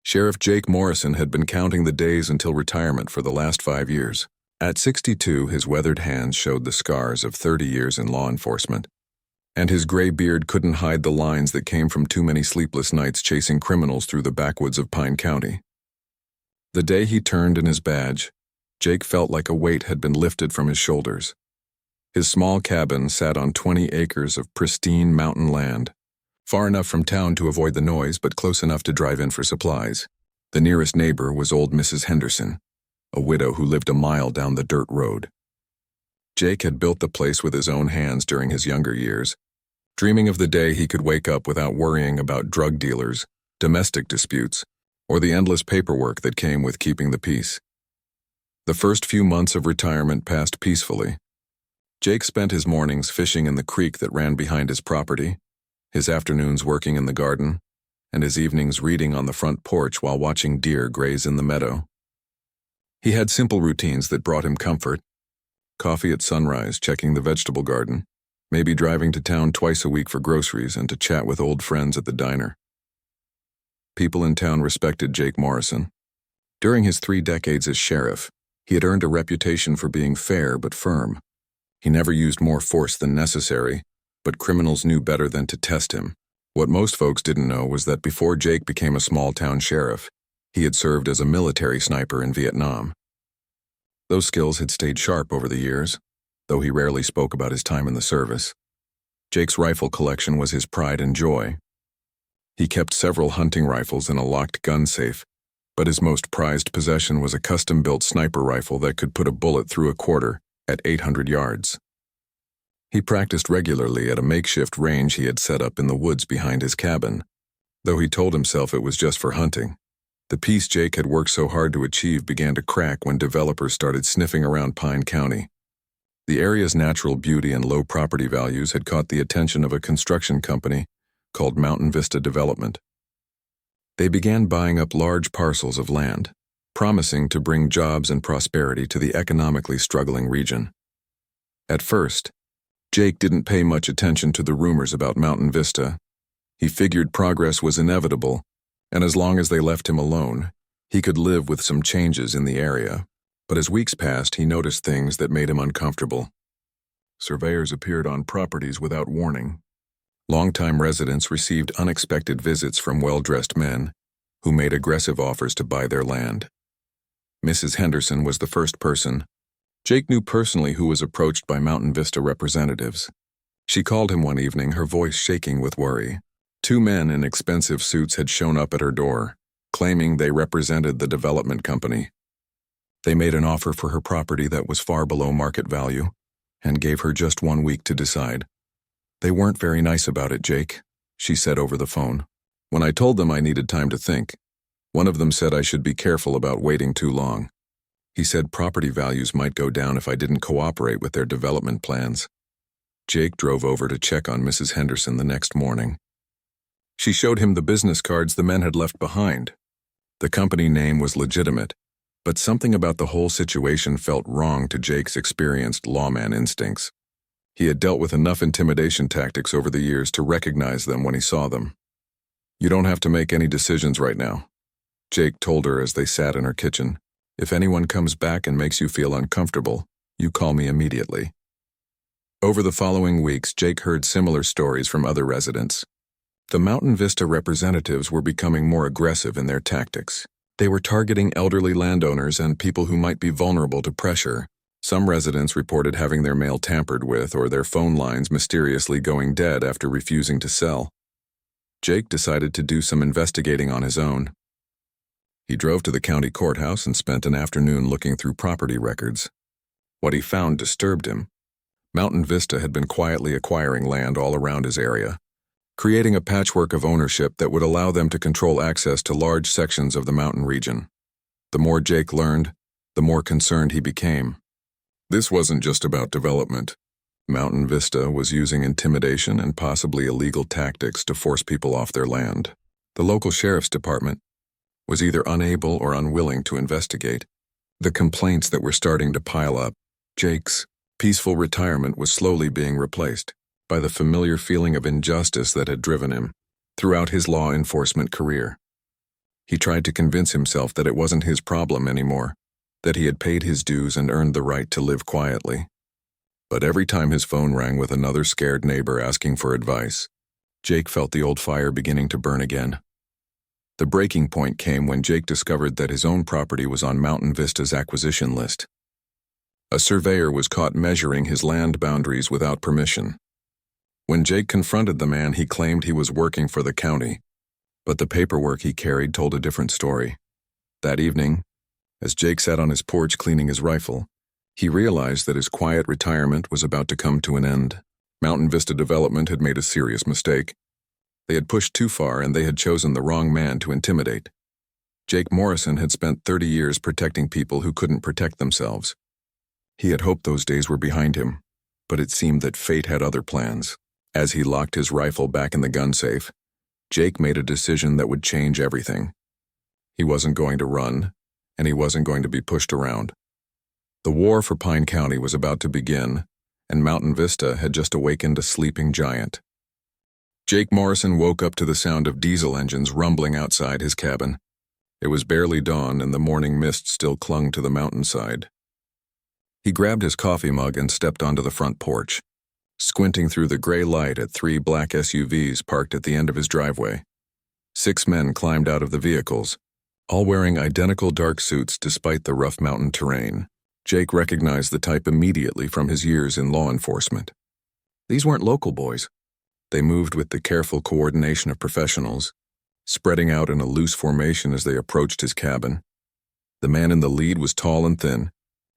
Sheriff Jake Morrison had been counting the days until retirement for the last 5 years. At 62, his weathered hands showed the scars of 30 years in law enforcement, and his gray beard couldn't hide the lines that came from too many sleepless nights chasing criminals through the backwoods of Pine County. The day he turned in his badge, Jake felt like a weight had been lifted from his shoulders. His small cabin sat on 20 acres of pristine mountain land, far enough from town to avoid the noise but close enough to drive in for supplies. The nearest neighbor was old Mrs. Henderson, a widow who lived a mile down the dirt road. Jake had built the place with his own hands during his younger years, dreaming of the day he could wake up without worrying about drug dealers, domestic disputes, or the endless paperwork that came with keeping the peace. The first few months of retirement passed peacefully. Jake spent his mornings fishing in the creek that ran behind his property, his afternoons working in the garden, and his evenings reading on the front porch while watching deer graze in the meadow. He had simple routines that brought him comfort: coffee at sunrise, checking the vegetable garden, maybe driving to town twice a week for groceries and to chat with old friends at the diner. People in town respected Jake Morrison. During his 3 decades as sheriff, he had earned a reputation for being fair but firm. He never used more force than necessary, but criminals knew better than to test him. What most folks didn't know was that before Jake became a small-town sheriff, he had served as a military sniper in Vietnam. Those skills had stayed sharp over the years, though he rarely spoke about his time in the service. Jake's rifle collection was his pride and joy. He kept several hunting rifles in a locked gun safe, but his most prized possession was a custom-built sniper rifle that could put a bullet through a quarter at 800 yards. He practiced regularly at a makeshift range he had set up in the woods behind his cabin, though he told himself it was just for hunting. The peace Jake had worked so hard to achieve began to crack when developers started sniffing around Pine County. The area's natural beauty and low property values had caught the attention of a construction company called Mountain Vista Development. They began buying up large parcels of land, promising to bring jobs and prosperity to the economically struggling region. At first, Jake didn't pay much attention to the rumors about Mountain Vista. He figured progress was inevitable, and as long as they left him alone, he could live with some changes in the area. But as weeks passed, he noticed things that made him uncomfortable. Surveyors appeared on properties without warning. Longtime residents received unexpected visits from well-dressed men who made aggressive offers to buy their land. Mrs. Henderson was the first person Jake knew personally who was approached by Mountain Vista representatives. She called him one evening, her voice shaking with worry. 2 men in expensive suits had shown up at her door, claiming they represented the development company. They made an offer for her property that was far below market value and gave her just 1 week to decide. "They weren't very nice about it, Jake," she said over the phone. "When I told them I needed time to think, one of them said I should be careful about waiting too long. He said property values might go down if I didn't cooperate with their development plans." Jake drove over to check on Mrs. Henderson the next morning. She showed him the business cards the men had left behind. The company name was legitimate, but something about the whole situation felt wrong to Jake's experienced lawman instincts. He had dealt with enough intimidation tactics over the years to recognize them when he saw them. "You don't have to make any decisions right now," Jake told her as they sat in her kitchen. "If anyone comes back and makes you feel uncomfortable, you call me immediately." Over the following weeks, Jake heard similar stories from other residents. The Mountain Vista representatives were becoming more aggressive in their tactics. They were targeting elderly landowners and people who might be vulnerable to pressure. Some residents reported having their mail tampered with or their phone lines mysteriously going dead after refusing to sell. Jake decided to do some investigating on his own. He drove to the county courthouse and spent an afternoon looking through property records. What he found disturbed him. Mountain Vista had been quietly acquiring land all around his area, creating a patchwork of ownership that would allow them to control access to large sections of the mountain region. The more Jake learned, the more concerned he became. This wasn't just about development. Mountain Vista was using intimidation and possibly illegal tactics to force people off their land. The local sheriff's department was either unable or unwilling to investigate. The complaints that were starting to pile up, Jake's peaceful retirement was slowly being replaced by the familiar feeling of injustice that had driven him throughout his law enforcement career. He tried to convince himself that it wasn't his problem anymore, that he had paid his dues and earned the right to live quietly. But every time his phone rang with another scared neighbor asking for advice, Jake felt the old fire beginning to burn again. The breaking point came when Jake discovered that his own property was on Mountain Vista's acquisition list. A surveyor was caught measuring his land boundaries without permission. When Jake confronted the man, he claimed he was working for the county, but the paperwork he carried told a different story. That evening, as Jake sat on his porch cleaning his rifle, he realized that his quiet retirement was about to come to an end. Mountain Vista Development had made a serious mistake. They had pushed too far and they had chosen the wrong man to intimidate. Jake Morrison had spent 30 years protecting people who couldn't protect themselves. He had hoped those days were behind him, but it seemed that fate had other plans. As he locked his rifle back in the gun safe, Jake made a decision that would change everything. He wasn't going to run, and he wasn't going to be pushed around. The war for Pine County was about to begin, and Mountain Vista had just awakened a sleeping giant. Jake Morrison woke up to the sound of diesel engines rumbling outside his cabin. It was barely dawn, and the morning mist still clung to the mountainside. He grabbed his coffee mug and stepped onto the front porch, squinting through the gray light at 3 black SUVs parked at the end of his driveway. 6 men climbed out of the vehicles, all wearing identical dark suits despite the rough mountain terrain. Jake recognized the type immediately from his years in law enforcement. These weren't local boys. They moved with the careful coordination of professionals, spreading out in a loose formation as they approached his cabin. The man in the lead was tall and thin,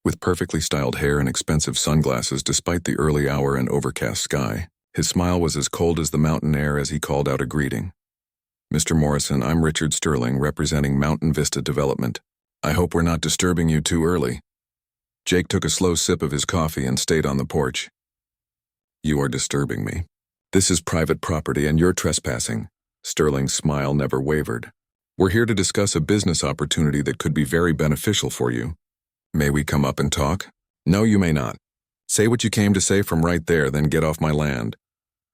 with perfectly styled hair and expensive sunglasses despite the early hour and overcast sky. His smile was as cold as the mountain air as he called out a greeting. "Mr. Morrison, I'm Richard Sterling, representing Mountain Vista Development. I hope we're not disturbing you too early." Jake took a slow sip of his coffee and stayed on the porch. "You are disturbing me. This is private property and you're trespassing." Sterling's smile never wavered. "We're here to discuss a business opportunity that could be very beneficial for you. May we come up and talk?" "No, you may not. Say what you came to say from right there, then get off my land."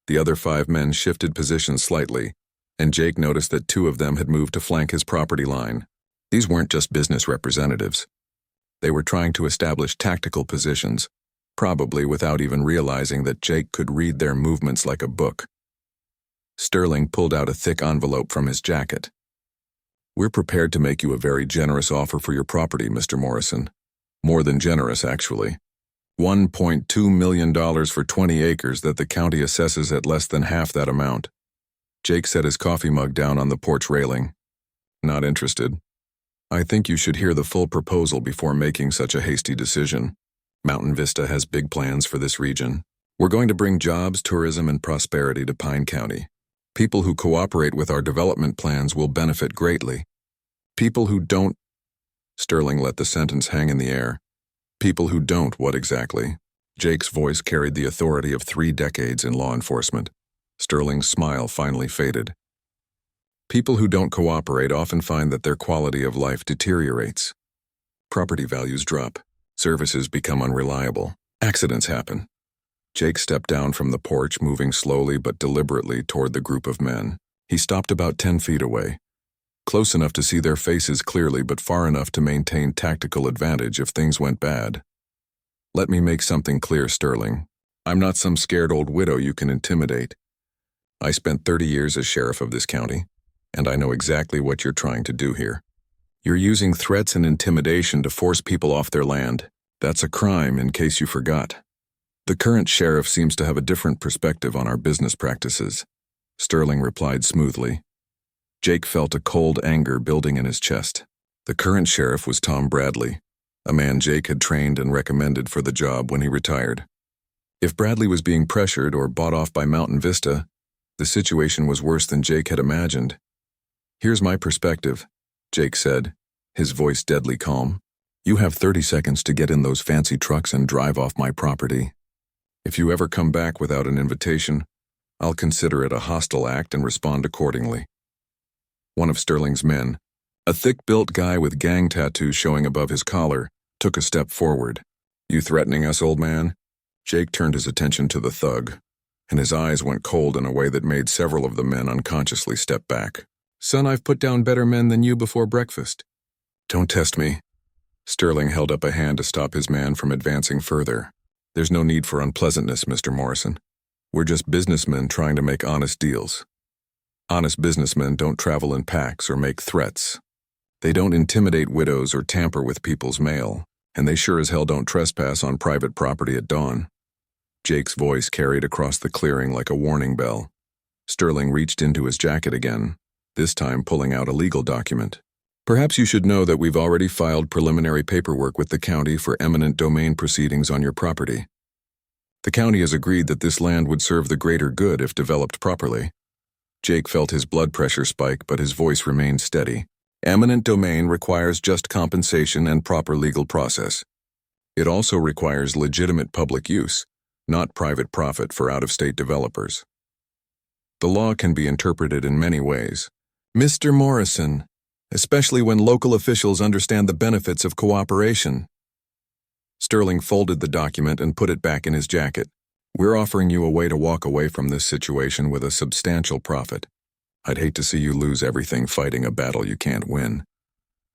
The other 5 men shifted positions slightly, and Jake noticed that 2 of them had moved to flank his property line. These weren't just business representatives. They were trying to establish tactical positions, probably without even realizing that Jake could read their movements like a book. Sterling pulled out a thick envelope from his jacket. "We're prepared to make you a very generous offer for your property, Mr. Morrison. More than generous, actually. $1.2 million for 20 acres that the county assesses at less than half that amount." Jake set his coffee mug down on the porch railing. "Not interested. I think you should hear the full proposal before making such a hasty decision. Mountain Vista has big plans for this region. We're going to bring jobs, tourism, and prosperity to Pine County. People who cooperate with our development plans will benefit greatly. People who don't—" Sterling let the sentence hang in the air. "People who don't what exactly?" Jake's voice carried the authority of 3 decades in law enforcement. Sterling's smile finally faded. "People who don't cooperate often find that their quality of life deteriorates. Property values drop. Services become unreliable. Accidents happen." Jake stepped down from the porch, moving slowly but deliberately toward the group of men. He stopped about 10 feet away, close enough to see their faces clearly but far enough to maintain tactical advantage if things went bad. "Let me make something clear, Sterling. I'm not some scared old widow you can intimidate. I spent 30 years as sheriff of this county, and I know exactly what you're trying to do here. You're using threats and intimidation to force people off their land. That's a crime, in case you forgot. The current sheriff seems to have a different perspective on our business practices," Sterling replied smoothly. Jake felt a cold anger building in his chest. The current sheriff was Tom Bradley, a man Jake had trained and recommended for the job when he retired. If Bradley was being pressured or bought off by Mountain Vista, the situation was worse than Jake had imagined. "Here's my perspective," Jake said, his voice deadly calm. "You have 30 seconds to get in those fancy trucks and drive off my property. If you ever come back without an invitation, I'll consider it a hostile act and respond accordingly." One of Sterling's men, a thick-built guy with gang tattoos showing above his collar, took a step forward. "You threatening us, old man?" Jake turned his attention to the thug, and his eyes went cold in a way that made several of the men unconsciously step back. Son, I've put down better men than you before breakfast. Don't test me. Sterling held up a hand to stop his man from advancing further. There's no need for unpleasantness, Mr. Morrison. We're just businessmen trying to make honest deals. Honest businessmen don't travel in packs or make threats. They don't intimidate widows or tamper with people's mail, and they sure as hell don't trespass on private property at dawn. Jake's voice carried across the clearing like a warning bell. Sterling reached into his jacket again, this time pulling out a legal document. Perhaps you should know that we've already filed preliminary paperwork with the county for eminent domain proceedings on your property. The county has agreed that this land would serve the greater good if developed properly. Jake felt his blood pressure spike, but his voice remained steady. Eminent domain requires just compensation and proper legal process. It also requires legitimate public use, not private profit for out-of-state developers. The law can be interpreted in many ways. Mr. Morrison, especially when local officials understand the benefits of cooperation. Sterling folded the document and put it back in his jacket. We're offering you a way to walk away from this situation with a substantial profit. I'd hate to see you lose everything fighting a battle you can't win.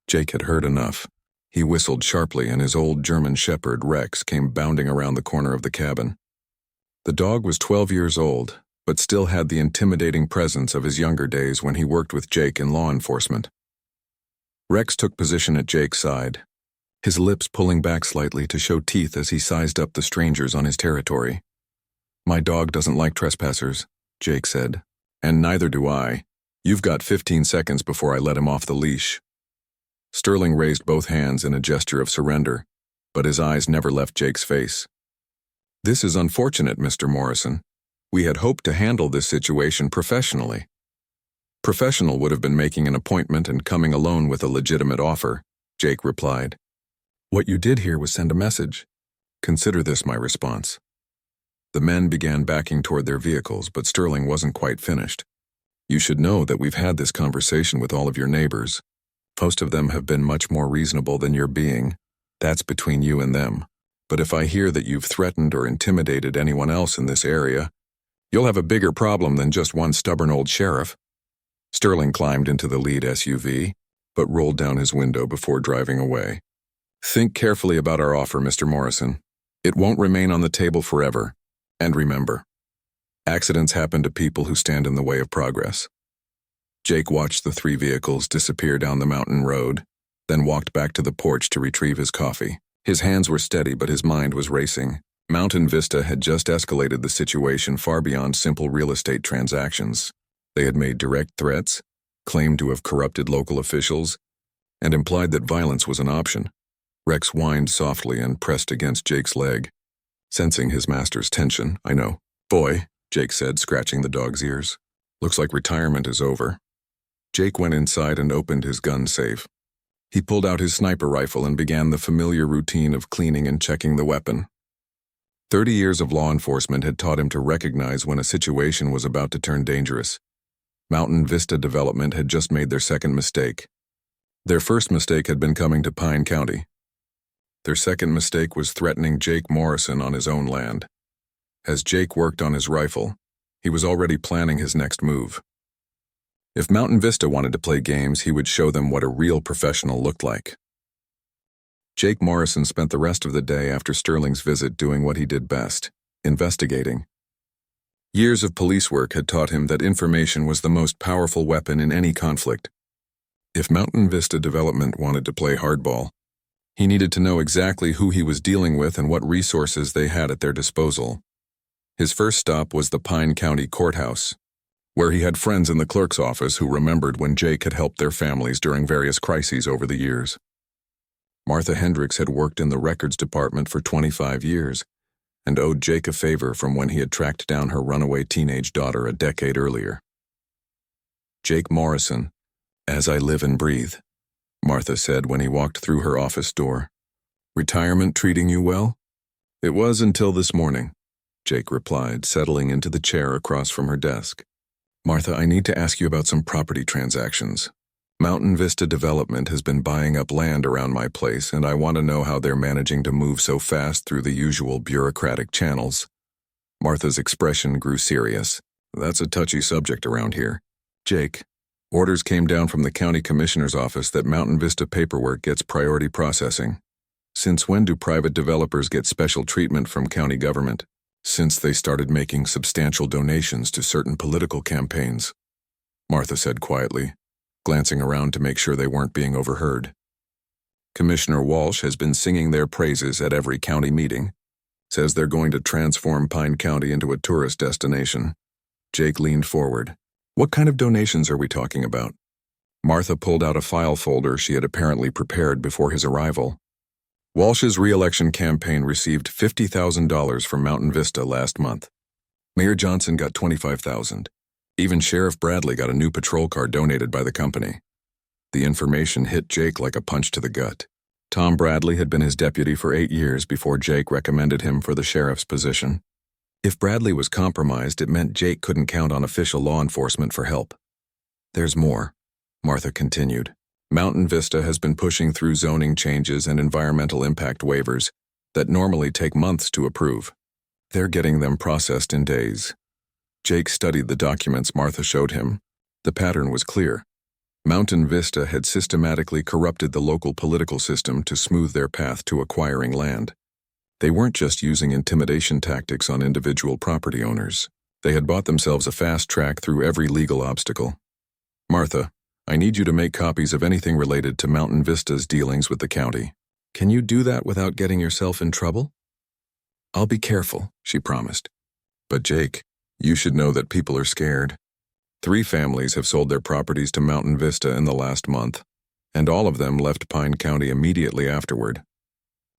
Jake had heard enough. He whistled sharply and his old German shepherd, Rex, came bounding around the corner of the cabin. The dog was 12 years old, but still had the intimidating presence of his younger days when he worked with Jake in law enforcement. Rex took position at Jake's side, his lips pulling back slightly to show teeth as he sized up the strangers on his territory. My dog doesn't like trespassers, Jake said, and neither do I. You've got 15 seconds before I let him off the leash. Sterling raised both hands in a gesture of surrender, but his eyes never left Jake's face. This is unfortunate, Mr. Morrison. We had hoped to handle this situation professionally. Professional would have been making an appointment and coming alone with a legitimate offer, Jake replied. What you did here was send a message. Consider this my response. The men began backing toward their vehicles, but Sterling wasn't quite finished. You should know that we've had this conversation with all of your neighbors. Most of them have been much more reasonable than you're being. That's between you and them. But if I hear that you've threatened or intimidated anyone else in this area, you'll have a bigger problem than just one stubborn old sheriff. Sterling climbed into the lead SUV, but rolled down his window before driving away. Think carefully about our offer, Mr. Morrison. It won't remain on the table forever. And remember, accidents happen to people who stand in the way of progress. Jake watched the three vehicles disappear down the mountain road, then walked back to the porch to retrieve his coffee. His hands were steady, but his mind was racing. Mountain Vista had just escalated the situation far beyond simple real estate transactions. They had made direct threats, claimed to have corrupted local officials, and implied that violence was an option. Rex whined softly and pressed against Jake's leg, sensing his master's tension. I know. Boy, Jake said, scratching the dog's ears. Looks like retirement is over. Jake went inside and opened his gun safe. He pulled out his sniper rifle and began the familiar routine of cleaning and checking the weapon. 30 years of law enforcement had taught him to recognize when a situation was about to turn dangerous. Mountain Vista Development had just made their second mistake. Their first mistake had been coming to Pine County. Their second mistake was threatening Jake Morrison on his own land. As Jake worked on his rifle, he was already planning his next move. If Mountain Vista wanted to play games, he would show them what a real professional looked like. Jake Morrison spent the rest of the day after Sterling's visit doing what he did best, investigating. Years of police work had taught him that information was the most powerful weapon in any conflict. If Mountain Vista Development wanted to play hardball, he needed to know exactly who he was dealing with and what resources they had at their disposal. His first stop was the Pine County Courthouse, where he had friends in the clerk's office who remembered when Jake had helped their families during various crises over the years. Martha Hendricks had worked in the records department for 25 years and owed Jake a favor from when he had tracked down her runaway teenage daughter a decade earlier. Jake Morrison, as I live and breathe, Martha said when he walked through her office door. Retirement treating you well? It was until this morning, Jake replied, settling into the chair across from her desk. Martha, I need to ask you about some property transactions. Mountain Vista Development has been buying up land around my place, and I want to know how they're managing to move so fast through the usual bureaucratic channels. Martha's expression grew serious. That's a touchy subject around here. Jake, Orders came down from the county commissioner's office that Mountain Vista paperwork gets priority processing. Since when do private developers get special treatment from county government? Since they started making substantial donations to certain political campaigns, Martha said quietly, glancing around to make sure they weren't being overheard. Commissioner Walsh has been singing their praises at every county meeting, says they're going to transform Pine County into a tourist destination. Jake leaned forward. What kind of donations are we talking about? Martha pulled out a file folder she had apparently prepared before his arrival. Walsh's re-election campaign received $50,000 from Mountain Vista last month. Mayor Johnson got $25,000. Even Sheriff Bradley got a new patrol car donated by the company. The information hit Jake like a punch to the gut. Tom Bradley had been his deputy for 8 years before Jake recommended him for the sheriff's position. If Bradley was compromised, it meant Jake couldn't count on official law enforcement for help. There's more, Martha continued. Mountain Vista has been pushing through zoning changes and environmental impact waivers that normally take months to approve. They're getting them processed in days. Jake studied the documents Martha showed him. The pattern was clear. Mountain Vista had systematically corrupted the local political system to smooth their path to acquiring land. They weren't just using intimidation tactics on individual property owners. They had bought themselves a fast track through every legal obstacle. Martha, I need you to make copies of anything related to Mountain Vista's dealings with the county. Can you do that without getting yourself in trouble? I'll be careful, she promised. But Jake, you should know that people are scared. 3 families have sold their properties to Mountain Vista in the last month, and all of them left Pine County immediately afterward.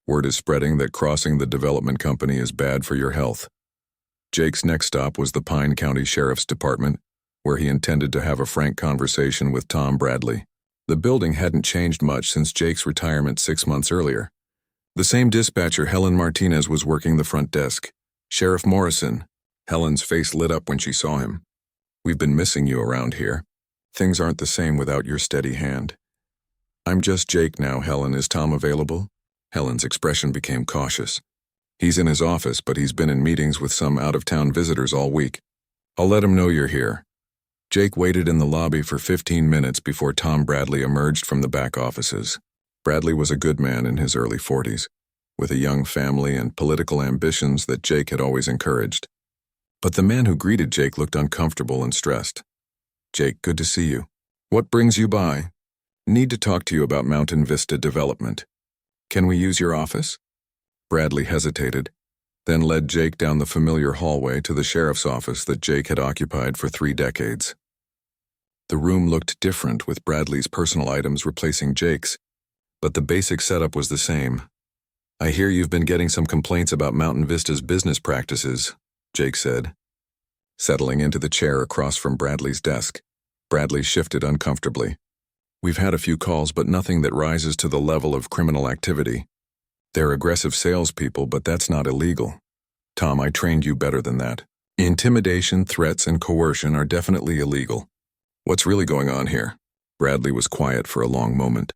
Word is spreading that crossing the development company is bad for your health. Jake's next stop was the Pine County Sheriff's Department, where he intended to have a frank conversation with Tom Bradley. The building hadn't changed much since Jake's retirement 6 months earlier. The same dispatcher, Helen Martinez, was working the front desk. Sheriff Morrison. Helen's face lit up when she saw him. We've been missing you around here. Things aren't the same without your steady hand. I'm just Jake now, Helen. Is Tom available? Helen's expression became cautious. He's in his office, but he's been in meetings with some out-of-town visitors all week. I'll let him know you're here. Jake waited in the lobby for 15 minutes before Tom Bradley emerged from the back offices. Bradley was a good man in his early 40s, with a young family and political ambitions that Jake had always encouraged. But the man who greeted Jake looked uncomfortable and stressed. Jake, good to see you. What brings you by? Need to talk to you about Mountain Vista development. Can we use your office? Bradley hesitated, then led Jake down the familiar hallway to the sheriff's office that Jake had occupied for 3 decades. The room looked different, with Bradley's personal items replacing Jake's, but the basic setup was the same. I hear you've been getting some complaints about Mountain Vista's business practices, Jake said. Settling into the chair across from Bradley's desk, Bradley shifted uncomfortably. We've had a few calls, but nothing that rises to the level of criminal activity. They're aggressive salespeople, but that's not illegal. Tom, I trained you better than that. Intimidation, threats, and coercion are definitely illegal. What's really going on here? Bradley was quiet for a long moment,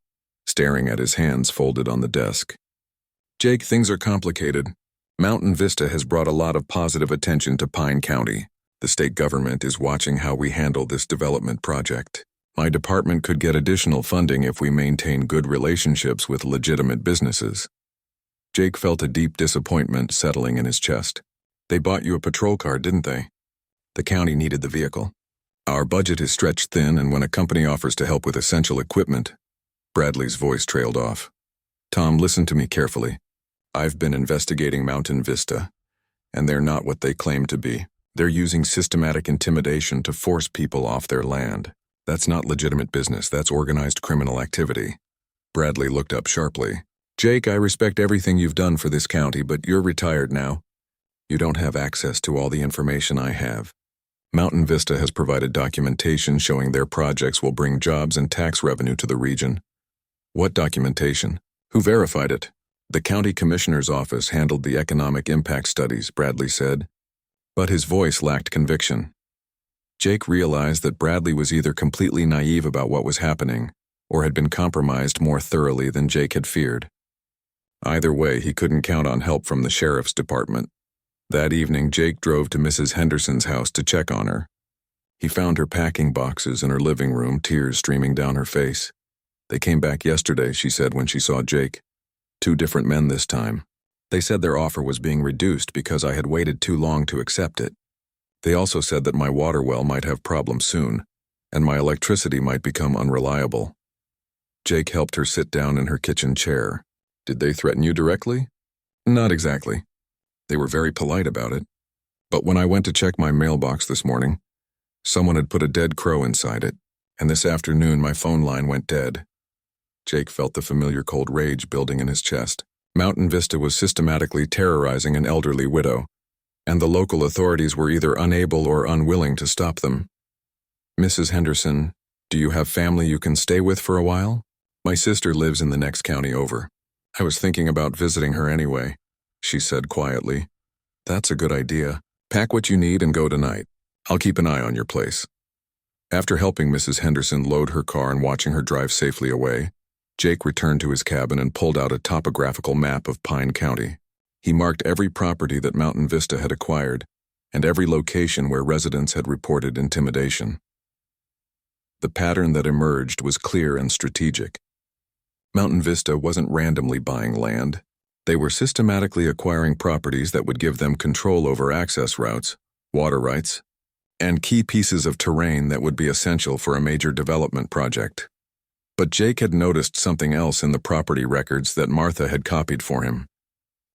staring at his hands folded on the desk. Jake, things are complicated. Mountain Vista has brought a lot of positive attention to Pine County. The state government is watching how we handle this development project. My department could get additional funding if we maintain good relationships with legitimate businesses. Jake felt a deep disappointment settling in his chest. They bought you a patrol car, didn't they? The county needed the vehicle. Our budget is stretched thin, and when a company offers to help with essential equipment, Bradley's voice trailed off. Tom, listen to me carefully. I've been investigating Mountain Vista, and they're not what they claim to be. They're using systematic intimidation to force people off their land. That's not legitimate business, that's organized criminal activity. Bradley looked up sharply. Jake, I respect everything you've done for this county, but you're retired now. You don't have access to all the information I have. Mountain Vista has provided documentation showing their projects will bring jobs and tax revenue to the region. What documentation? Who verified it? The county commissioner's office handled the economic impact studies, Bradley said. But his voice lacked conviction. Jake realized that Bradley was either completely naive about what was happening, or had been compromised more thoroughly than Jake had feared. Either way, he couldn't count on help from the sheriff's department. That evening, Jake drove to Mrs. Henderson's house to check on her. He found her packing boxes in her living room, tears streaming down her face. They came back yesterday, she said when she saw Jake. 2 different men this time. They said their offer was being reduced because I had waited too long to accept it. They also said that my water well might have problems soon, and my electricity might become unreliable. Jake helped her sit down in her kitchen chair. Did they threaten you directly? Not exactly. They were very polite about it. But when I went to check my mailbox this morning, someone had put a dead crow inside it, and this afternoon my phone line went dead. Jake felt the familiar cold rage building in his chest. Mountain Vista was systematically terrorizing an elderly widow, and the local authorities were either unable or unwilling to stop them. Mrs. Henderson, do you have family you can stay with for a while? My sister lives in the next county over. I was thinking about visiting her anyway, she said quietly. That's a good idea. Pack what you need and go tonight. I'll keep an eye on your place. After helping Mrs. Henderson load her car and watching her drive safely away, Jake returned to his cabin and pulled out a topographical map of Pine County. He marked every property that Mountain Vista had acquired, and every location where residents had reported intimidation. The pattern that emerged was clear and strategic. Mountain Vista wasn't randomly buying land. They were systematically acquiring properties that would give them control over access routes, water rights, and key pieces of terrain that would be essential for a major development project. But Jake had noticed something else in the property records that Martha had copied for him.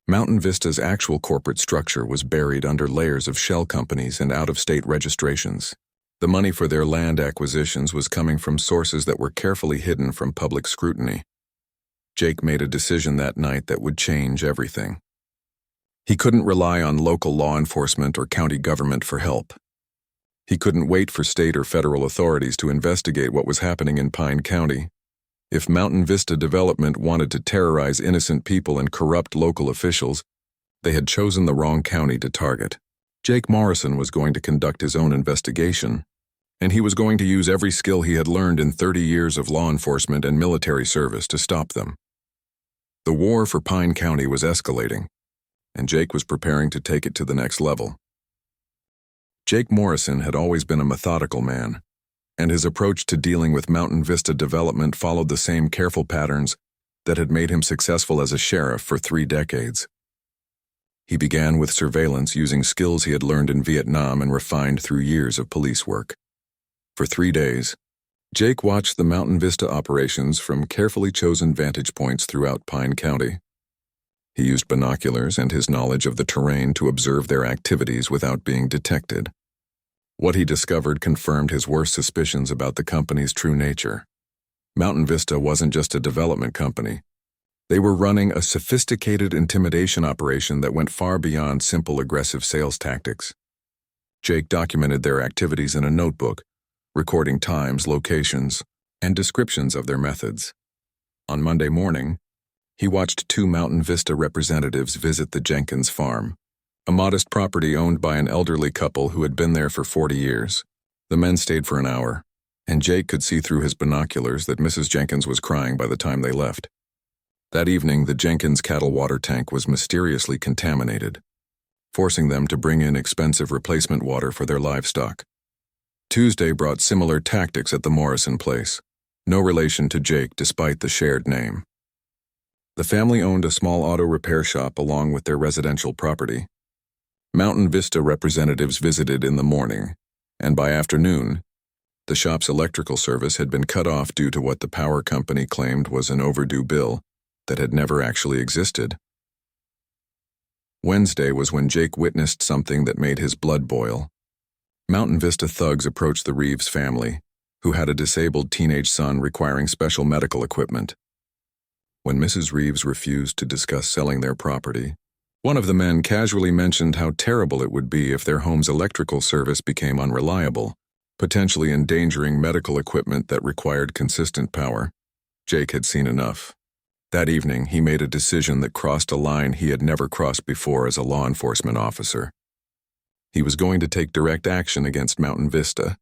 Mountain Vista's actual corporate structure was buried under layers of shell companies and out-of-state registrations. The money for their land acquisitions was coming from sources that were carefully hidden from public scrutiny. Jake made a decision that night that would change everything. He couldn't rely on local law enforcement or county government for help. He couldn't wait for state or federal authorities to investigate what was happening in Pine County. If Mountain Vista Development wanted to terrorize innocent people and corrupt local officials, they had chosen the wrong county to target. Jake Morrison was going to conduct his own investigation, and he was going to use every skill he had learned in 30 years of law enforcement and military service to stop them. The war for Pine County was escalating, and Jake was preparing to take it to the next level. Jake Morrison had always been a methodical man, and his approach to dealing with Mountain Vista Development followed the same careful patterns that had made him successful as a sheriff for 3 decades. He began with surveillance using skills he had learned in Vietnam and refined through years of police work. For 3 days, Jake watched the Mountain Vista operations from carefully chosen vantage points throughout Pine County. He used binoculars and his knowledge of the terrain to observe their activities without being detected. What he discovered confirmed his worst suspicions about the company's true nature. Mountain Vista wasn't just a development company. They were running a sophisticated intimidation operation that went far beyond simple aggressive sales tactics. Jake documented their activities in a notebook, recording times, locations, and descriptions of their methods. On Monday morning, he watched 2 Mountain Vista representatives visit the Jenkins farm, a modest property owned by an elderly couple who had been there for 40 years. The men stayed for an hour, and Jake could see through his binoculars that Mrs. Jenkins was crying by the time they left. That evening, the Jenkins cattle water tank was mysteriously contaminated, forcing them to bring in expensive replacement water for their livestock. Tuesday brought similar tactics at the Morrison place, no relation to Jake despite the shared name. The family owned a small auto repair shop along with their residential property. Mountain Vista representatives visited in the morning, and by afternoon, the shop's electrical service had been cut off due to what the power company claimed was an overdue bill that had never actually existed. Wednesday was when Jake witnessed something that made his blood boil. Mountain Vista thugs approached the Reeves family, who had a disabled teenage son requiring special medical equipment. When Mrs. Reeves refused to discuss selling their property, one of the men casually mentioned how terrible it would be if their home's electrical service became unreliable, potentially endangering medical equipment that required consistent power. Jake had seen enough. That evening, he made a decision that crossed a line he had never crossed before as a law enforcement officer. He was going to take direct action against Mountain Vista,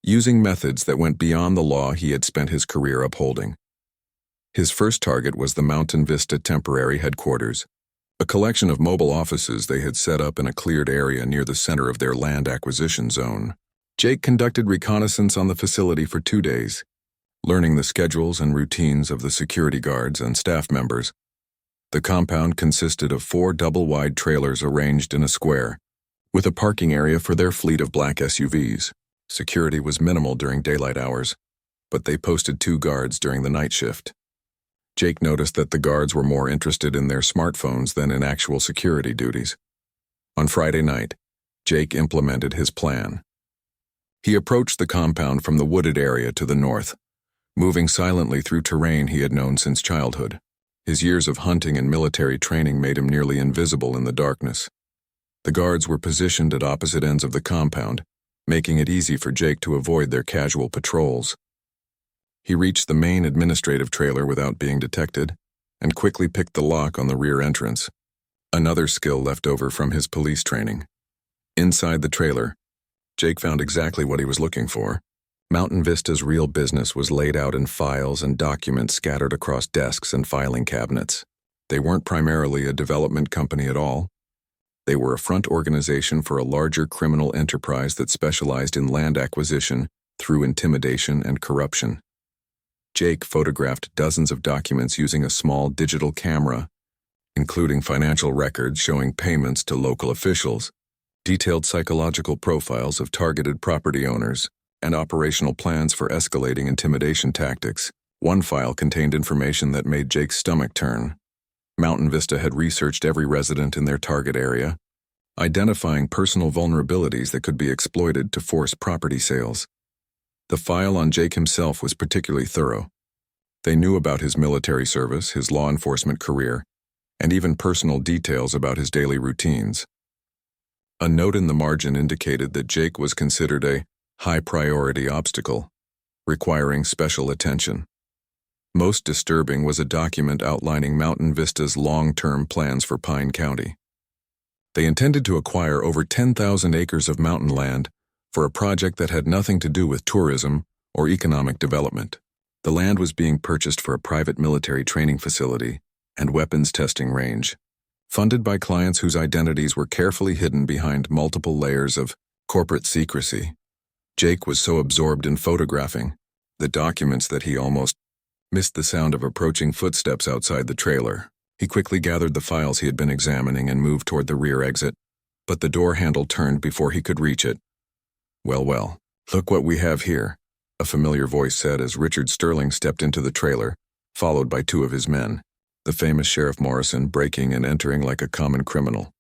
using methods that went beyond the law he had spent his career upholding. His first target was the Mountain Vista temporary headquarters, a collection of mobile offices they had set up in a cleared area near the center of their land acquisition zone. Jake conducted reconnaissance on the facility for 2 days, learning the schedules and routines of the security guards and staff members. The compound consisted of 4 double-wide trailers arranged in a square, with a parking area for their fleet of black SUVs. Security was minimal during daylight hours, but they posted 2 guards during the night shift. Jake noticed that the guards were more interested in their smartphones than in actual security duties. On Friday night, Jake implemented his plan. He approached the compound from the wooded area to the north, moving silently through terrain he had known since childhood. His years of hunting and military training made him nearly invisible in the darkness. The guards were positioned at opposite ends of the compound, making it easy for Jake to avoid their casual patrols. He reached the main administrative trailer without being detected, and quickly picked the lock on the rear entrance, another skill left over from his police training. Inside the trailer, Jake found exactly what he was looking for. Mountain Vista's real business was laid out in files and documents scattered across desks and filing cabinets. They weren't primarily a development company at all. They were a front organization for a larger criminal enterprise that specialized in land acquisition through intimidation and corruption. Jake photographed dozens of documents using a small digital camera, including financial records showing payments to local officials, detailed psychological profiles of targeted property owners, and operational plans for escalating intimidation tactics. One file contained information that made Jake's stomach turn. Mountain Vista had researched every resident in their target area, identifying personal vulnerabilities that could be exploited to force property sales. The file on Jake himself was particularly thorough. They knew about his military service, his law enforcement career, and even personal details about his daily routines. A note in the margin indicated that Jake was considered a high-priority obstacle, requiring special attention. Most disturbing was a document outlining Mountain Vista's long-term plans for Pine County. They intended to acquire over 10,000 acres of mountain land for a project that had nothing to do with tourism or economic development. The land was being purchased for a private military training facility and weapons testing range, funded by clients whose identities were carefully hidden behind multiple layers of corporate secrecy. Jake was so absorbed in photographing the documents that he almost missed the sound of approaching footsteps outside the trailer. He quickly gathered the files he had been examining and moved toward the rear exit, but the door handle turned before he could reach it. Well, look what we have here," a familiar voice said as Richard Sterling stepped into the trailer, followed by 2 of his men, the famous Sheriff Morrison breaking and entering like a common criminal.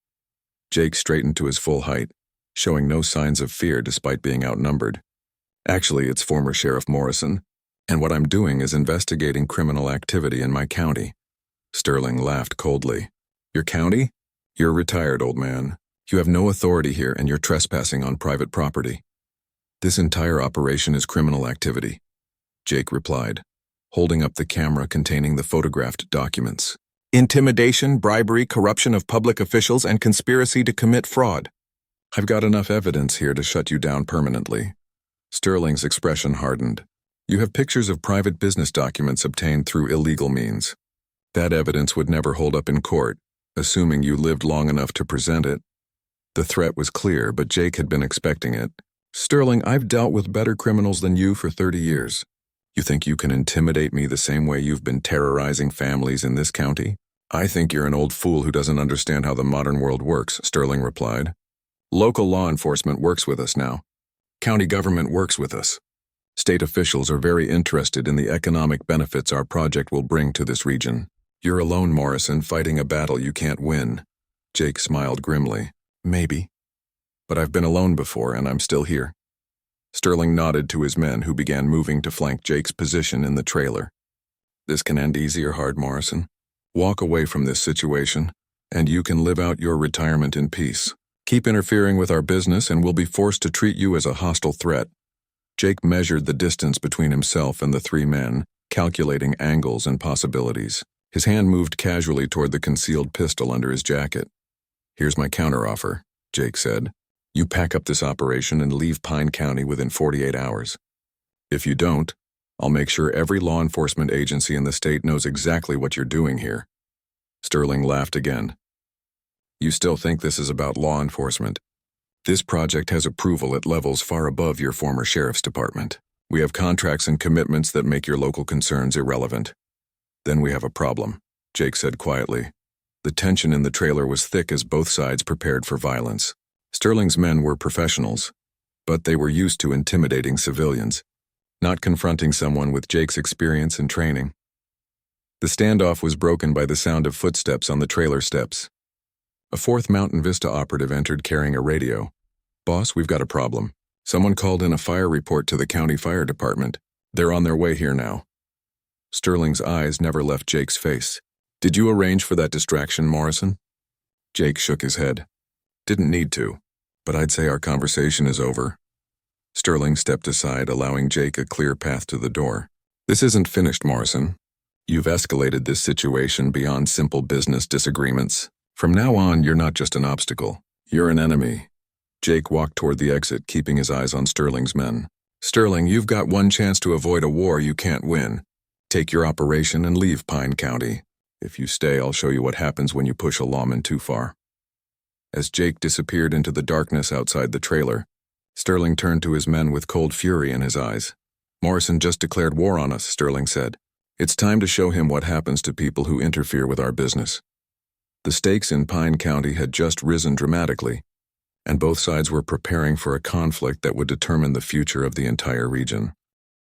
Jake straightened to his full height, showing no signs of fear despite being outnumbered. "Actually, it's former Sheriff Morrison, and what I'm doing is investigating criminal activity in my county." Sterling laughed coldly. "Your county? You're retired, old man. You have no authority here and you're trespassing on private property." "This entire operation is criminal activity," Jake replied, holding up the camera containing the photographed documents. "Intimidation, bribery, corruption of public officials, and conspiracy to commit fraud. I've got enough evidence here to shut you down permanently." Sterling's expression hardened. "You have pictures of private business documents obtained through illegal means. That evidence would never hold up in court, assuming you lived long enough to present it." The threat was clear, but Jake had been expecting it. "Sterling, I've dealt with better criminals than you for 30 years. You think you can intimidate me the same way you've been terrorizing families in this county?" "I think you're an old fool who doesn't understand how the modern world works," Sterling replied. "Local law enforcement works with us now. County government works with us. State officials are very interested in the economic benefits our project will bring to this region. You're alone, Morrison, fighting a battle you can't win." Jake smiled grimly. "Maybe. But I've been alone before, and I'm still here." Sterling nodded to his men, who began moving to flank Jake's position in the trailer. "This can end easy or hard, Morrison. Walk away from this situation, and you can live out your retirement in peace. Keep interfering with our business, and we'll be forced to treat you as a hostile threat." Jake measured the distance between himself and the 3 men, calculating angles and possibilities. His hand moved casually toward the concealed pistol under his jacket. "Here's my counteroffer," Jake said. "You pack up this operation and leave Pine County within 48 hours. If you don't, I'll make sure every law enforcement agency in the state knows exactly what you're doing here." Sterling laughed again. "You still think this is about law enforcement?" This project has approval at levels far above your former sheriff's department. We have contracts and commitments that make your local concerns irrelevant. Then we have a problem, Jake said quietly. The tension in the trailer was thick as both sides prepared for violence. Sterling's men were professionals, but they were used to intimidating civilians, not confronting someone with Jake's experience and training. The standoff was broken by the sound of footsteps on the trailer steps. A fourth Mountain Vista operative entered carrying a radio. "Boss, we've got a problem. Someone called in a fire report to the county fire department. They're on their way here now." Sterling's eyes never left Jake's face. "Did you arrange for that distraction, Morrison?" Jake shook his head. "Didn't need to, but I'd say our conversation is over." Sterling stepped aside, allowing Jake a clear path to the door. "This isn't finished, Morrison. You've escalated this situation beyond simple business disagreements. From now on, you're not just an obstacle. You're an enemy." Jake walked toward the exit, keeping his eyes on Sterling's men. "Sterling, you've got one chance to avoid a war you can't win. Take your operation and leave Pine County. If you stay, I'll show you what happens when you push a lawman too far." As Jake disappeared into the darkness outside the trailer, Sterling turned to his men with cold fury in his eyes. "Morrison just declared war on us," Sterling said. "It's time to show him what happens to people who interfere with our business." The stakes in Pine County had just risen dramatically, and both sides were preparing for a conflict that would determine the future of the entire region.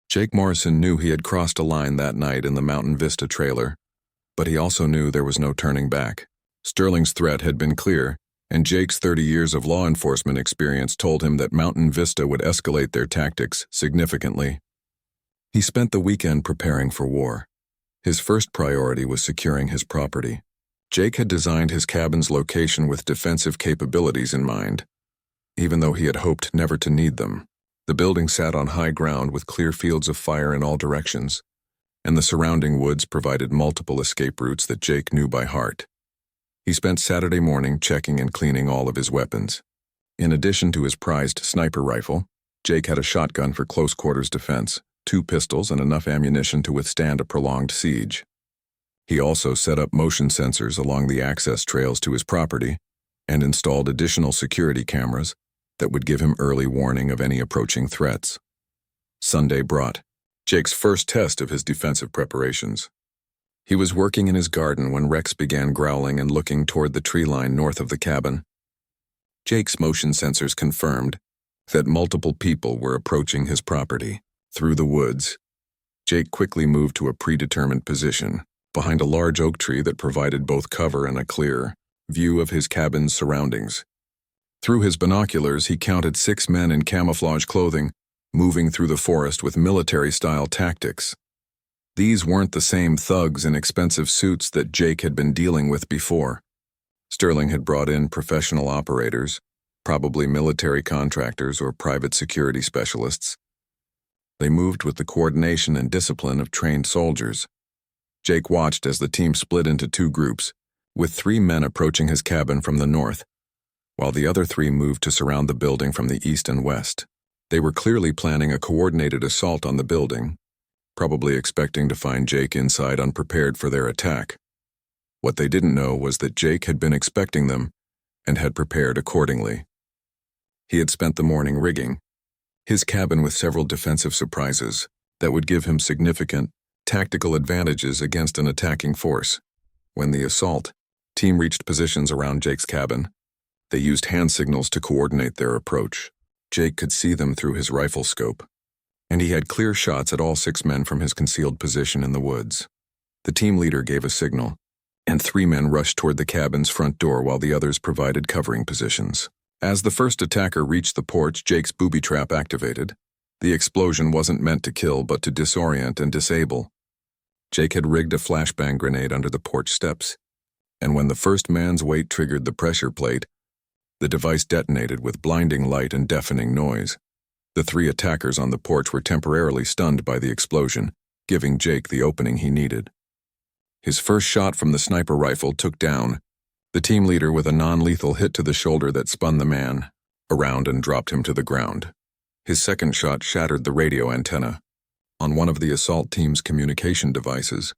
Jake Morrison knew he had crossed a line that night in the Mountain Vista trailer, but he also knew there was no turning back. Sterling's threat had been clear, and Jake's 30 years of law enforcement experience told him that Mountain Vista would escalate their tactics significantly. He spent the weekend preparing for war. His first priority was securing his property. Jake had designed his cabin's location with defensive capabilities in mind, even though he had hoped never to need them. The building sat on high ground with clear fields of fire in all directions, and the surrounding woods provided multiple escape routes that Jake knew by heart. He spent Saturday morning checking and cleaning all of his weapons. In addition to his prized sniper rifle, Jake had a shotgun for close quarters defense, 2 pistols, and enough ammunition to withstand a prolonged siege. He also set up motion sensors along the access trails to his property and installed additional security cameras that would give him early warning of any approaching threats. Sunday brought Jake's first test of his defensive preparations. He was working in his garden when Rex began growling and looking toward the tree line north of the cabin. Jake's motion sensors confirmed that multiple people were approaching his property through the woods. Jake quickly moved to a predetermined position behind a large oak tree that provided both cover and a clear view of his cabin's surroundings. Through his binoculars, he counted 6 men in camouflage clothing moving through the forest with military-style tactics. These weren't the same thugs in expensive suits that Jake had been dealing with before. Sterling had brought in professional operators, probably military contractors or private security specialists. They moved with the coordination and discipline of trained soldiers. Jake watched as the team split into 2 groups, with 3 men approaching his cabin from the north, while the other 3 moved to surround the building from the east and west. They were clearly planning a coordinated assault on the building, probably expecting to find Jake inside unprepared for their attack. What they didn't know was that Jake had been expecting them and had prepared accordingly. He had spent the morning rigging his cabin with several defensive surprises that would give him significant tactical advantages against an attacking force. When the assault team reached positions around Jake's cabin, they used hand signals to coordinate their approach. Jake could see them through his rifle scope, and he had clear shots at all 6 men from his concealed position in the woods. The team leader gave a signal, and 3 men rushed toward the cabin's front door while the others provided covering positions. As the first attacker reached the porch, Jake's booby trap activated. The explosion wasn't meant to kill but to disorient and disable. Jake had rigged a flashbang grenade under the porch steps, and when the first man's weight triggered the pressure plate, the device detonated with blinding light and deafening noise. The 3 attackers on the porch were temporarily stunned by the explosion, giving Jake the opening he needed. His first shot from the sniper rifle took down the team leader with a non-lethal hit to the shoulder that spun the man around and dropped him to the ground. His second shot shattered the radio antenna on one of the assault team's communication devices,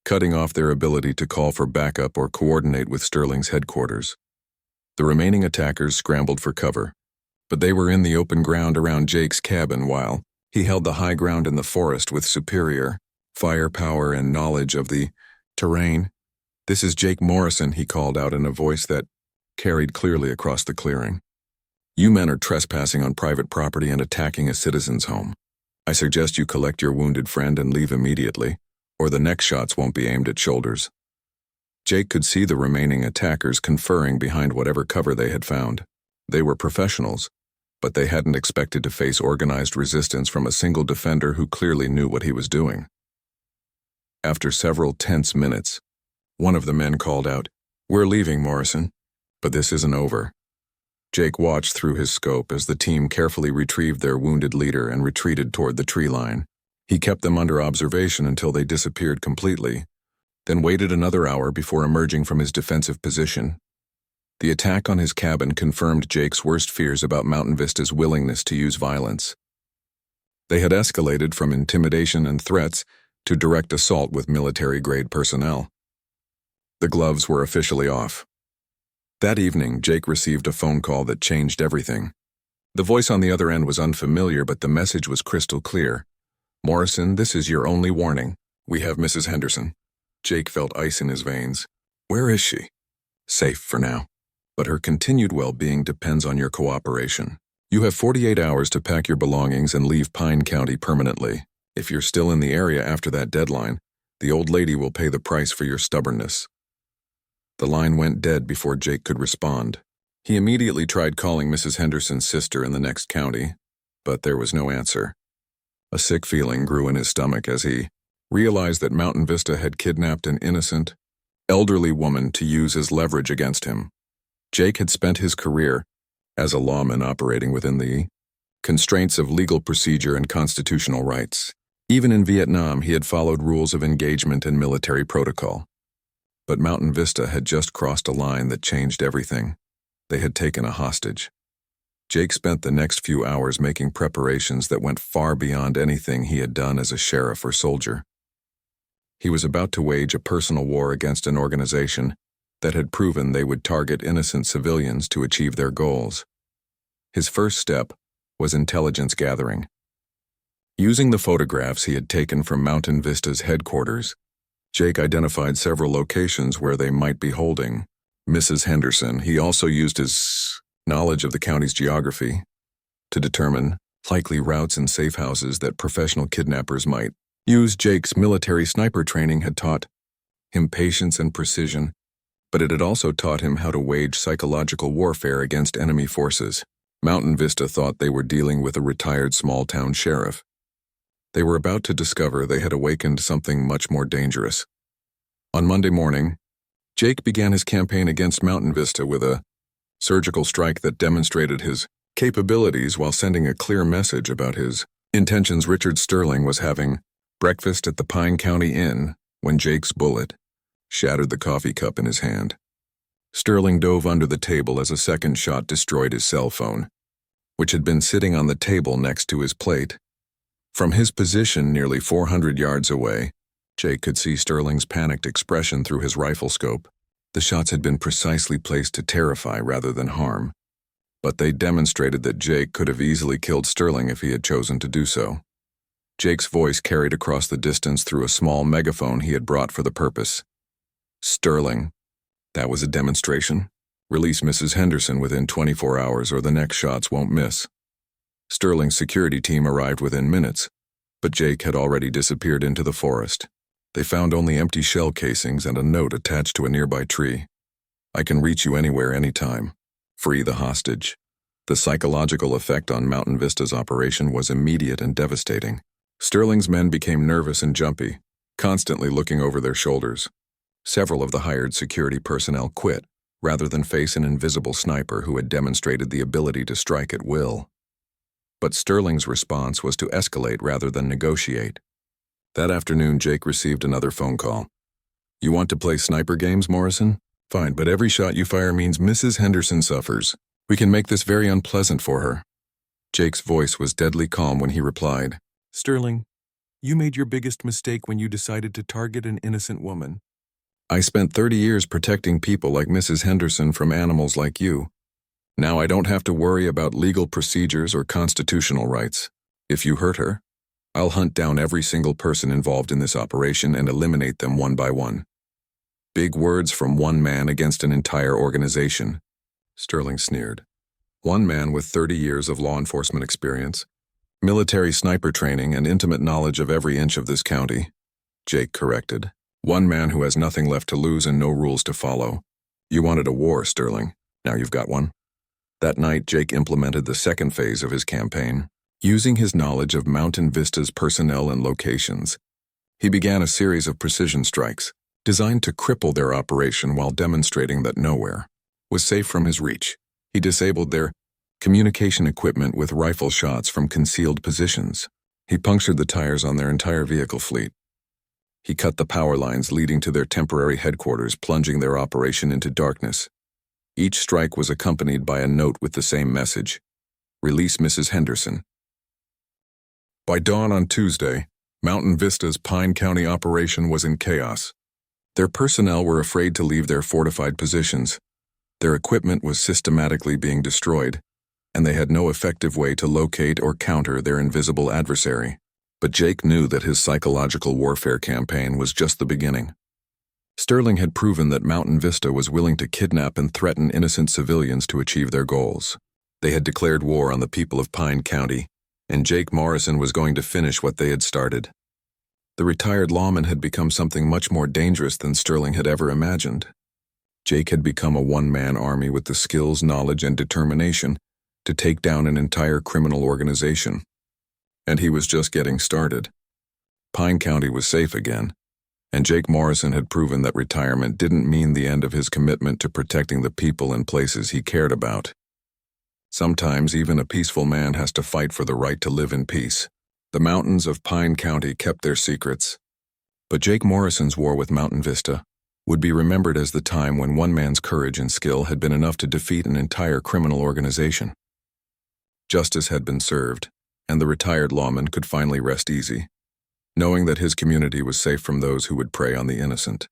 cutting off their ability to call for backup or coordinate with Sterling's headquarters. The remaining attackers scrambled for cover, But they were in the open ground around Jake's cabin while he held the high ground in the forest with superior firepower and knowledge of the terrain. "This is Jake Morrison," he called out in a voice that carried clearly across the clearing. "You men are trespassing on private property and attacking a citizen's home. I suggest you collect your wounded friend and leave immediately, or the next shots won't be aimed at shoulders." Jake could see the remaining attackers conferring behind whatever cover they had found. They were professionals, but they hadn't expected to face organized resistance from a single defender who clearly knew what he was doing. After several tense minutes, one of the men called out, "We're leaving, Morrison, but this isn't over." Jake watched through his scope as the team carefully retrieved their wounded leader and retreated toward the tree line. He kept them under observation until they disappeared completely, then waited another hour before emerging from his defensive position. The attack on his cabin confirmed Jake's worst fears about Mountain Vista's willingness to use violence. They had escalated from intimidation and threats to direct assault with military-grade personnel. The gloves were officially off. That evening, Jake received a phone call that changed everything. The voice on the other end was unfamiliar, but the message was crystal clear. "Morrison, this is your only warning. We have Mrs. Henderson." Jake felt ice in his veins. "Where is she?" "Safe for now. But her continued well-being depends on your cooperation. You have 48 hours to pack your belongings and leave Pine County permanently. If you're still in the area after that deadline, the old lady will pay the price for your stubbornness." The line went dead before Jake could respond. He immediately tried calling Mrs. Henderson's sister in the next county, but there was no answer. A sick feeling grew in his stomach as he realized that Mountain Vista had kidnapped an innocent, elderly woman to use as leverage against him. Jake had spent his career as a lawman operating within the constraints of legal procedure and constitutional rights. Even in Vietnam, he had followed rules of engagement and military protocol. But Mountain Vista had just crossed a line that changed everything. They had taken a hostage. Jake spent the next few hours making preparations that went far beyond anything he had done as a sheriff or soldier. He was about to wage a personal war against an organization that had proven they would target innocent civilians to achieve their goals. His first step was intelligence gathering. Using the photographs he had taken from Mountain Vista's headquarters, Jake identified several locations where they might be holding Mrs. Henderson. He also used his knowledge of the county's geography to determine likely routes and safe houses that professional kidnappers might use. Jake's military sniper training had taught him patience and precision, but it had also taught him how to wage psychological warfare against enemy forces. Mountain Vista thought they were dealing with a retired small-town sheriff. They were about to discover they had awakened something much more dangerous. On Monday morning, Jake began his campaign against Mountain Vista with a surgical strike that demonstrated his capabilities while sending a clear message about his intentions. Richard Sterling was having breakfast at the Pine County Inn when Jake's bullet shattered the coffee cup in his hand. Sterling dove under the table as a second shot destroyed his cell phone, which had been sitting on the table next to his plate. From his position nearly 400 yards away, Jake could see Sterling's panicked expression through his rifle scope. The shots had been precisely placed to terrify rather than harm, but they demonstrated that Jake could have easily killed Sterling if he had chosen to do so. Jake's voice carried across the distance through a small megaphone he had brought for the purpose. "Sterling, that was a demonstration. Release Mrs. Henderson within 24 hours or the next shots won't miss." Sterling's security team arrived within minutes, but Jake had already disappeared into the forest. They found only empty shell casings and a note attached to a nearby tree. "I can reach you anywhere, anytime. Free the hostage." The psychological effect on Mountain Vista's operation was immediate and devastating. Sterling's men became nervous and jumpy, constantly looking over their shoulders. Several of the hired security personnel quit, rather than face an invisible sniper who had demonstrated the ability to strike at will. But Sterling's response was to escalate rather than negotiate. That afternoon, Jake received another phone call. "You want to play sniper games, Morrison? Fine, but every shot you fire means Mrs. Henderson suffers. We can make this very unpleasant for her." Jake's voice was deadly calm when he replied, "Sterling, you made your biggest mistake when you decided to target an innocent woman. I spent 30 years protecting people like Mrs. Henderson from animals like you. Now I don't have to worry about legal procedures or constitutional rights. If you hurt her, I'll hunt down every single person involved in this operation and eliminate them one by one. Big words from one man against an entire organization, Sterling sneered. One man with 30 years of law enforcement experience, military sniper training, and intimate knowledge of every inch of this county, Jake corrected. One man who has nothing left to lose and no rules to follow. You wanted a war, Sterling. Now you've got one. That night, Jake implemented the second phase of his campaign. Using his knowledge of Mountain Vista's personnel and locations, he began a series of precision strikes, designed to cripple their operation while demonstrating that nowhere was safe from his reach. He disabled their communication equipment with rifle shots from concealed positions. He punctured the tires on their entire vehicle fleet. He cut the power lines leading to their temporary headquarters, plunging their operation into darkness. Each strike was accompanied by a note with the same message: "Release Mrs. Henderson." By dawn on Tuesday, Mountain Vista's Pine County operation was in chaos. Their personnel were afraid to leave their fortified positions. Their equipment was systematically being destroyed, and they had no effective way to locate or counter their invisible adversary. But Jake knew that his psychological warfare campaign was just the beginning. Sterling had proven that Mountain Vista was willing to kidnap and threaten innocent civilians to achieve their goals. They had declared war on the people of Pine County, and Jake Morrison was going to finish what they had started. The retired lawman had become something much more dangerous than Sterling had ever imagined. Jake had become a one-man army with the skills, knowledge, and determination to take down an entire criminal organization. And he was just getting started. Pine County was safe again, and Jake Morrison had proven that retirement didn't mean the end of his commitment to protecting the people and places he cared about. Sometimes even a peaceful man has to fight for the right to live in peace. The mountains of Pine County kept their secrets, but Jake Morrison's war with Mountain Vista would be remembered as the time when one man's courage and skill had been enough to defeat an entire criminal organization. Justice had been served, and the retired lawman could finally rest easy, knowing that his community was safe from those who would prey on the innocent.